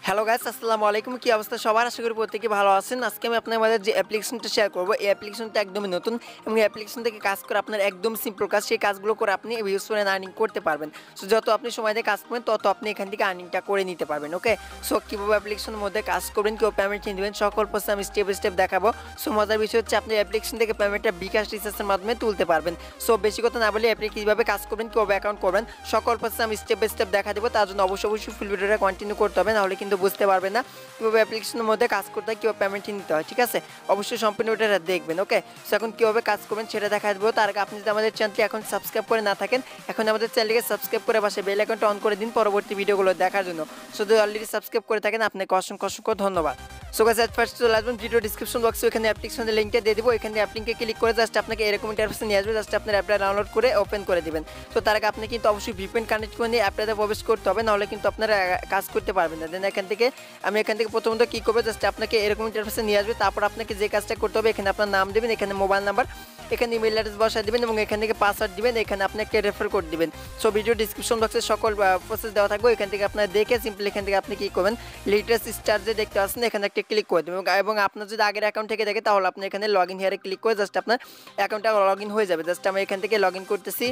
Hello guys, আসসালামু আলাইকুম। কি অবস্থা সবার? আশা করি প্রত্যেকে ভালো আছেন। আজকে আমি আপনাদের মাঝে যে অ্যাপ্লিকেশনটা শেয়ার করব, এই অ্যাপ্লিকেশনটা একদমই নতুন এবং এই অ্যাপ্লিকেশন থেকে কাজ করে আপনার একদম সিম্পল কাজ, সেই কাজগুলো করে আপনি ভিউজ করে আর্নিং করতে পারবেন। সো যত আপনি সময় দিয়ে কাজ করবেন তত আপনি এখান থেকে আর্নিংটা করে নিতে পারবেন। ওকে, সো কীভাবে অ্যাপ্লিকেশনের মধ্যে কাজ করবেন, কীভাবে পেমেন্ট নিয়ে দেবেন, সকল প্রসেস আমি স্টেপ বাই স্টেপ দেখাবো। সো মজার বিষয় হচ্ছে আপনি অ্যাপ্লিকেশন থেকে পেমেন্টটা bKash রিচার্জের মাধ্যমে তুলতে পারবেন। সো বেশি কথা না বলে আপনি কীভাবে কাজ করবেন, কীভাবে অ্যাকাউন্ট করবেন, সকল প্রসেস আমি স্টেপ বাই স্টেপ দেখা দেবো। তার জন্য অবশ্যই ফুল ভিডিওটা কন্টিনিউ করতে হবে, নাহলে কিন্তু বুঝতে পারবেন না কীভাবে অ্যাপ্লিকেশনের মধ্যে কাজ করতে হয়, কীভাবে পেমেন্ট নিতে হয়। ঠিক আছে, অবশ্যই সম্পূর্ণ ওটা দেখবেন। ওকে, সো এখন কীভাবে কাজ করবেন সেটা দেখা দেবো। তার আগে আপনি যদি আমাদের চ্যানেলটি এখন সাবস্ক্রাইব করে না থাকেন, এখন আমাদের চ্যানেলকে সাবস্ক্রাইব করে পাশে বেল আইকনটা অন করে দিন পরবর্তী ভিডিওগুলো দেখার জন্য। সো যদি অলরেডি সাবস্ক্রাইব করে থাকেন আপনাকে অসংখ্য ধন্যবাদ। সো গাইস, এট ফার্স্ট চলে আসবেন ভিডিও ডিসক্রিপশন বক্সে, ওখানে অ্যাপ্লিকেশনের লিঙ্কটা দিয়ে দেবো। এখানে অ্যাপ্লিকে ক্লিক করে জাস্ট আপনাকে এরকম ইন্টারফেসে নিয়ে আসবে। জাস্ট আপনার অ্যাপটা ডাউনলোড করে ওপেন করে দেবেন। তো তার আগে আপনি কিন্তু অবশ্যই ভিপিএন কানেক্ট করে নিয়ে অ্যাপটাতে প্রবেশ করতে হবে, নাহলে কিন্তু আপনারা কাজ করতে পারবেন না। দেন এখান থেকে প্রথমত কী করবো, জাস্ট আপনাকে এরকম ইন্টারফেসে নিয়ে আসবে। তারপর আপনাকে যে কাজটা করতে হবে, এখানে আপনার নাম দেবেন, এখানে মোবাইল নাম্বার, এখানে ইমেল অ্যাড্রেস বসায় দেবেন এবং এখান থেকে পাসওয়ার্ড দিবেন। এখানে আপনি একটা রেফার কোড দিবেন। সো ভিডিও ডিসক্রিপশন বক্সে সকল প্রসেস দেওয়া থাকবে, এখান থেকে আপনার দেখে সিম্পলি এখান থেকে আপনি কী করবেন, লেটেস্ট স্টার যে দেখতে পাচ্ছেন এখানে একটা ক্লিক করে দেবেন। এবং আপনার যদি আগের অ্যাকাউন্ট থেকে থাকে তাহলে আপনি এখানে লগ ইন হিয়ারে ক্লিক করে জাস্ট আপনার অ্যাকাউন্টটা লগ ইন হয়ে যাবে। জাস্ট আমি এখান থেকে লগ ইন করতেছি।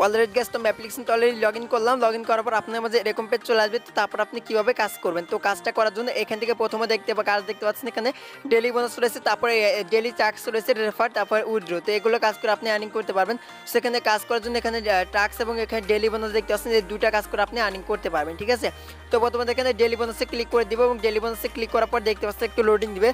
অলরেডি গাইস, তো আমি অ্যাপ্লিকেশনটা অলরেডি লগ ইন করলাম। লগ ইন করার পর আপনার মাঝে এরকম পেজ চলে আসবে। তো তারপর আপনি কীভাবে কাজ করবেন, তো কাজটা করার জন্য এখান থেকে প্রথমে কাজ দেখতে পাচ্ছেন এখানে ডেলি বোনাস রয়েছে, তারপরে ডেলি টাস্ক রয়েছে, রেফার, তারপরে উইথড্র। তো এগুলো কাজ করে আপনি আর্নিং করতে পারবেন। সেখানে কাজ করার জন্য এখানে টাস্ক এবং এখানে ডেলি বোনাস দেখতে পাচ্ছেন, এই দুইটা কাজ করে আপনি আর্নিং করতে পারবেন। ঠিক আছে, তো প্রথমে এখানে ডেলি বোনাসে ক্লিক করে দিব এবং ডেলি বোনাসে ক্লিক করার পর দেখতে পাচ্ছেন একটু লোডিং দিবে।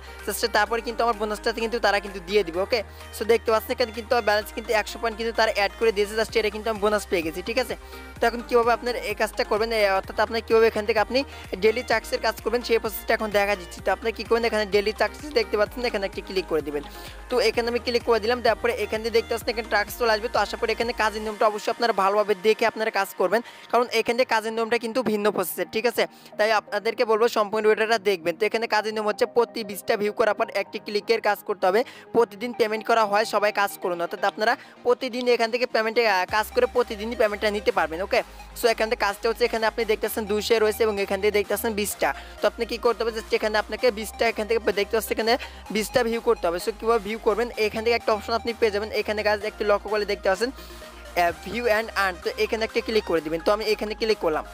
তারপরে কিন্তু আমার বোনাসটাতে কিন্তু তারা কিন্তু দিয়ে দিবে। ওকে, সো দেখতে পাচ্ছেন এখানে কিন্তু ব্যালেন্স কিন্তু 100 পয়েন্ট কিন্তু তারা অ্যাড করে দিয়েছে। জাস্ট এটা কিন্তু আমি বোনাস পেয়ে গেছি। ঠিক আছে, তো এখন কীভাবে আপনার এই কাজটা করবেন, অর্থাৎ আপনার কীভাবে এখান থেকে আপনি ডেলি টাস্কের কাজ করবেন সেই প্রসেসটা এখন দেখা দিচ্ছি। তো আপনি কী করবেন, এখানে ডেলি টাস্ক দেখতে পাচ্ছেন, এখানে একটি ক্লিক করে দেবেন। তো এখানে আমি ক্লিক করে দিলাম। তারপরে এখান থেকে দেখতে পাচ্ছেন এখানে টাস্ক চলে আসবে। তো আশা করি এখানে কাজের নিয়মটা অবশ্যই আপনারা ভালোভাবে দেখে আপনারা কাজ করবেন, কারণ এখানে কাজের নিয়মটা কিন্তু ভিন্ন প্রসেসের। ঠিক আছে, তাই আপনাদেরকে বলবো সম্পূর্ণ ভিডিওটা দেখবেন। তো এখানে কাজের নিয়ম হচ্ছে প্রতি 20টা ভিউ করার পর একটি ক্লিকের কাজ করতে হবে। প্রতিদিন পেমেন্ট করা হয়, সবাই কাজ করুন, অর্থাৎ আপনারা প্রতিদিন এখান থেকে পেমেন্টে কাজ করে প্রতিদিনই পেমেন্টটা নিতে পারবেন। ওকে, সো এখান থেকে কাজটা হচ্ছে, এখানে আপনি দেখতেছেন 200 রয়েছে এবং এখান থেকে দেখতেছেন 20টা। তো আপনি কী করতে হবে, জাস্ট এখানে আপনাকে 20টা এখান থেকে দেখতে পাচ্ছেন এখানে 20টা ভিউ করতে হবে। সো কীভাবে ভিউ করবেন, এখান থেকে একটা অপশন আপনি পেয়ে যাবেন। এখানে কাজ একটু লক্ষ্য করে দেখতে পাচ্ছেন ভিউ অ্যান্ড আর্ন। তো এখানে একটা ক্লিক করে দিবেন। তো আমি এখানে ক্লিক করলাম।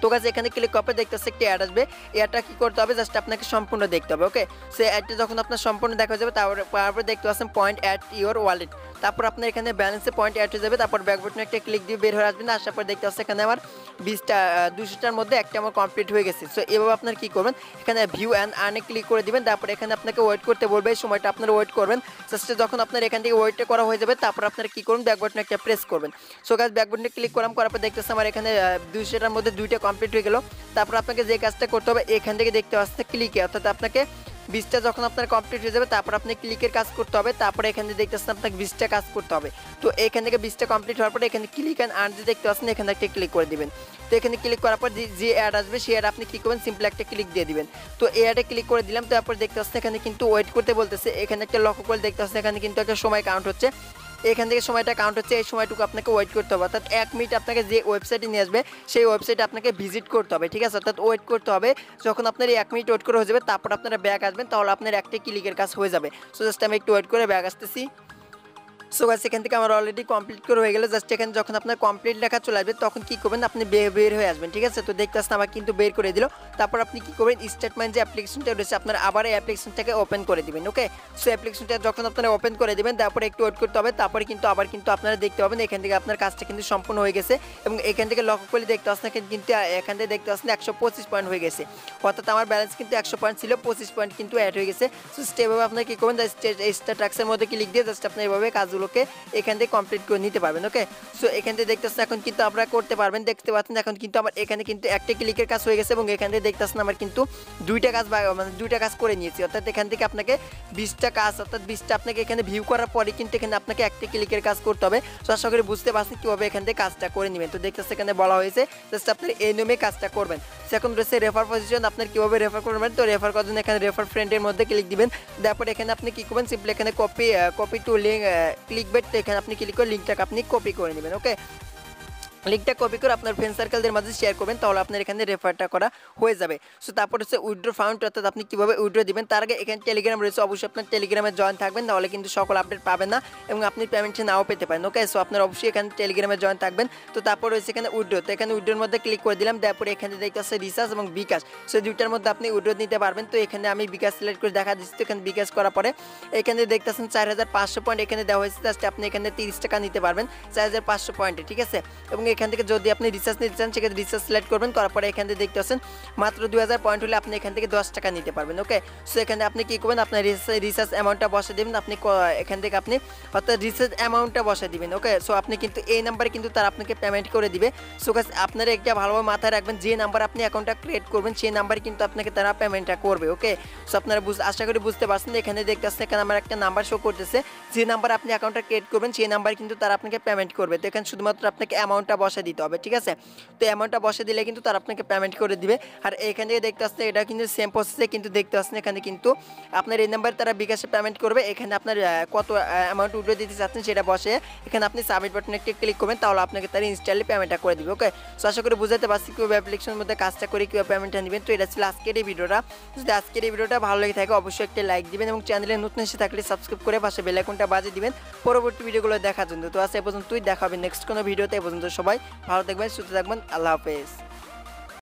তো গাছ এখানে ক্লিক করার দেখতে পাচ্ছি একটি অ্যাড আসবে। অ্যাডটা কী করতে হবে, জাস্ট আপনাকে সম্পূর্ণ দেখতে হবে। ওকে, সে অ্যাডটা যখন আপনার সম্পূর্ণ দেখা যাবে তারপরে দেখতে পাচ্ছেন পয়েন্ট অ্যাট ইওর ওয়ালেট। তারপর আপনার এখানে ব্যালেন্সে পয়েন্ট অ্যাড হয়ে যাবে। তারপর ব্যাক বাটনে একটা ক্লিক দিয়ে বের হয়ে আসবেন। আসার পর দেখতে পাচ্ছি এখানে আমার 200টার মধ্যে একটা আমার কমপ্লিট হয়ে গেছে। সো এভাবে আপনার কী করবেন, এখানে ভিউ অ্যান্ড আর্নে ক্লিক করে দিবেন। তারপর এখানে আপনাকে ওয়েট করতে বলবে, এই সময়টা আপনারা ওয়েট করবেন। জাস্ট যখন আপনার এখান থেকে ওয়েটটা করা হয়ে যাবে তারপর আপনারা কী করুন, ব্যাক বাটনে একটা প্রেস করবেন। সো গাছ ব্যাক বাটনে ক্লিক করার পর দেখতেছি আমার এখানে 200টার মধ্যে 2টা কমপ্লিট হয়ে গেল। তারপর আপনাকে যে কাজটা করতে হবে, এখান থেকে দেখতে পাচ্ছেন ক্লিকে, অর্থাৎ আপনাকে 20টা যখন আপনার কমপ্লিট হয়ে যাবে তারপর আপনি ক্লিকের কাজ করতে হবে। তারপরে এখানে দেখতে পাচ্ছেন আপনাকে 20টা কাজ করতে হবে। তো এখান থেকে 20টা কমপ্লিট হওয়ার পরে এখানে ক্লিক অ্যান্ড আর্ন যে দেখতে পাচ্ছেন এখানে একটা ক্লিক করে দিবেন। তো এখানে ক্লিক করার পর যে অ্যাড আসবে সেই অ্যাড আপনি কী করবেন, সিম্পল একটা ক্লিক দিয়ে দিবেন। তো এই অ্যাডে ক্লিক করে দিলাম। তারপর দেখতে পাচ্ছেন এখানে কিন্তু ওয়েট করতে বলতেছে। এখানে একটা লক্ষ্য করে দেখতে পাচ্ছেন এখানে কিন্তু একটা সময় কাউন্ট হচ্ছে। এখান থেকে সময়টা কাউন্ট হচ্ছে, এই সময়টুকু আপনাকে ওয়েট করতে হবে। অর্থাৎ 1 মিনিট আপনাকে যে ওয়েবসাইটে নিয়ে আসবে সেই ওয়েবসাইটে আপনাকে ভিজিট করতে হবে। ঠিক আছে, অর্থাৎ ওয়েট করতে হবে। যখন আপনার এই 1 মিনিট ওয়েট করে হয়ে যাবে তারপর আপনারা ব্যাক আসবেন, তাহলে আপনার একটা ক্লিকের কাজ হয়ে যাবে। সো জাস্ট আমি একটু ওয়েট করে ব্যাক আসতেছি। সো গাইস, এখান থেকে আমার অলরেডি কমপ্লিট করে হয়ে গেলে জাস্ট এখানে যখন আপনার কমপ্লিট লেখা চলে আসবে তখন কী করবেন, আপনি বের হয়ে আসবেন। ঠিক আছে, তো দেখতে আসতে আমার কিন্তু বের করে দিল। তারপর আপনি কী করবেন, স্টেটমেন্ট যে অ্যাপ্লিকেশনটা রয়েছে আপনার আবার এই অ্যাপ্লিকেশনটাকে ওপেন করে দিবেন। ওকে, সো অ্যাপ্লিকেশনটা যখন আপনারা ওপেন করে দিবেন তারপরে একটু ওয়েট করতে হবে। তারপরে কিন্তু আপনারা দেখতে পাবেন এখান থেকে আপনার কাজটা কিন্তু সম্পূর্ণ হয়ে গেছে এবং এখান থেকে লক্ষ্য করে দেখতে পাচ্ছেন কিন্তু এখান থেকে দেখতে পাচ্ছেন 125 পয়েন্ট হয়ে গেছে। অর্থাৎ আমার ব্যালেন্স কিন্তু 100 পয়েন্ট ছিল, 25 পয়েন্ট কিন্তু অ্যাড হয়ে গেছে। সো এভাবে আপনার কী করবেন, স্টার টাস্কের মধ্যে ক্লিক দিয়ে জাস্ট আপনি এভাবে কাজগুলোকে এখান কমপ্লিট করে নিতে পারবেন। ওকে, সো এখান থেকে দেখতেছেন এখন কিন্তু আপনারা করতে পারবেন। দেখতে পাচ্ছেন এখন কিন্তু আমার এখানে কিন্তু একটা ক্লিকের কাজ হয়ে গেছে এবং এখান থেকে দেখতেছেন আমার কিন্তু 2টা কাজ করে নিয়েছি। অর্থাৎ এখান থেকে আপনাকে 20টা কাজ, অর্থাৎ 20টা আপনাকে এখানে ভিউ করার পরে কিন্তু এখানে আপনাকে একটা ক্লিকের কাজ করতে হবে। সো আশা করি বুঝতে পারছেন কীভাবে এখান থেকে কাজটা করে নেবেন। তো দেখতেছেন এখানে বলা হয়েছে জাস্ট আপনার এই নিয়মে কাজটা করবেন। এখন রয়েছে রেফার পজিশন, আপনার কীভাবে রেফার করবেন। তো রেফার করার জন্য এখানে রেফার ফ্রেন্ডের মধ্যে ক্লিক দিবেন। তারপর এখানে আপনি কী করবেন, সিম্পলি এখানে কপি টু লিঙ্ক ক্লিক বেট, এখানে আপনি ক্লিক করে লিঙ্কটাকে আপনি কপি করে নেবেন। ওকে, লিঙ্কটা কপি করে আপনার ফ্রেন্ড সার্কেলদের মাঝে শেয়ার করবেন, তাহলে আপনার এখানে রেফারটা করা হয়ে যাবে। সো তারপর হচ্ছে উইথড্র ফান্ড, অর্থাৎ আপনি কীভাবে উইথড্র দিবেন তার আগে এখানে টেলিগ্রাম রয়েছে, অবশ্যই আপনার টেলিগ্রামে জয়েন থাকবেন, তাহলে কিন্তু সকল আপডেট পাবেন না এবং আপনি পেমেন্টে নাও পেতে পারেন। ওকে, সো আপনার অবশ্যই এখানে টেলিগ্রামে জয়েন থাকবেন। তো তারপর রয়েছে এখানে উইথড্র, তো এখানে উইথড্রোর মধ্যে ক্লিক করে দিলাম, তারপরে এখানে দেখতে হচ্ছে রিচার্জ এবং bKash, সো দুইটার মধ্যে আপনি উইথড্র নিতে পারবেন। তো এখানে আমি bKash সিলেক্ট করে দেখা দিচ্ছি। তো এখানে bKash করার পরে এখানে দেখতেছেন 4500 পয়েন্ট এখানে দেওয়া হয়েছে, জাস্ট আপনি এখানে 30 টাকা নিতে পারবেন 4500 পয়েন্টে, ঠিক আছে। এবং এখান থেকে যদি আপনি রিচার্জ নিতে চান সেক্ষেত্রে রিচার্জ সিলেক্ট করবেন, করার পরে এখান থেকে দেখতে পাচ্ছেন মাত্র 2000 পয়েন্ট হলে আপনি এখান থেকে 10 টাকা নিতে পারবেন। ওকে, সো এখানে আপনি কী করবেন, আপনার রিচার্জ অ্যামাউন্টটা বসে দেবেন, আপনি এখান থেকে আপনি অর্থাৎ রিচার্জ অ্যামাউন্টটা বসে দিবেন। ওকে, সো আপনি কিন্তু এই নাম্বারে কিন্তু তারা আপনাকে পেমেন্ট করে দিবে। সো গাইস আপনারা একটা ভালোভাবে মাথায় রাখবেন, যে নাম্বার আপনি অ্যাকাউন্টটা ক্রিয়েট করবেন সেই নাম্বারে কিন্তু আপনাকে তারা পেমেন্টটা করবে। ওকে, সো আপনারা আশা করি বুঝতে পারছেন। এখানে দেখতে পাচ্ছেন এখানে আমার একটা নাম্বার শো করতেছে, যে নাম্বার আপনি অ্যাকাউন্টটা ক্রিয়েট করবেন সেই নাম্বার কিন্তু তারা আপনাকে পেমেন্ট করবে। তো এখানে শুধুমাত্র আপনাকে অ্যামাউন্টটা বসে দিতে হবে, ঠিক আছে। তো অ্যামাউন্টটা বসে দিলে কিন্তু তারা আপনাকে পেমেন্ট করে দিবে। আর এখান থেকে দেখতে পাচ্ছেন এটা কিন্তু সেম প্রসেসে কিন্তু দেখতে পাচ্ছেন এখানে কিন্তু আপনার এই নাম্বারে তারা bKash পেমেন্ট করবে। এখানে আপনার কত অ্যামাউন্ট উইথড্র দিতে চাচ্ছেন সেটা বসে এখানে আপনি সাবমিট বাটনে একটু ক্লিক করবেন, তাহলে আপনাকে তারা ইনস্ট্যান্টলি পেমেন্টটা করে দিবে। ওকে, সো আশা করি বুঝাতে পারছি কীভাবে অ্যাপ্লিকেশনের মধ্যে কাজটা করে কীভাবে পেমেন্টটা নেবেন। তো এটা ছিল আজকের এই ভিডিওটা। যদি আজকের এই ভিডিওটা ভালো লেগে থাকে অবশ্যই একটা লাইক দিবেন এবং চ্যানেলে নতুন এসে থাকলে সাবস্ক্রাইব করে পাশে বেল আইকনটা বাজিয়ে দিবেন পরবর্তী ভিডিওগুলো দেখার জন্য। তো আজ এ পর্যন্তই, দেখা হবে নেক্সট কোনো ভিডিওতে। এ পর্যন্ত সবাই ভালো থাকবেন, সুস্থ থাকবেন, আল্লাহ হাফেজ।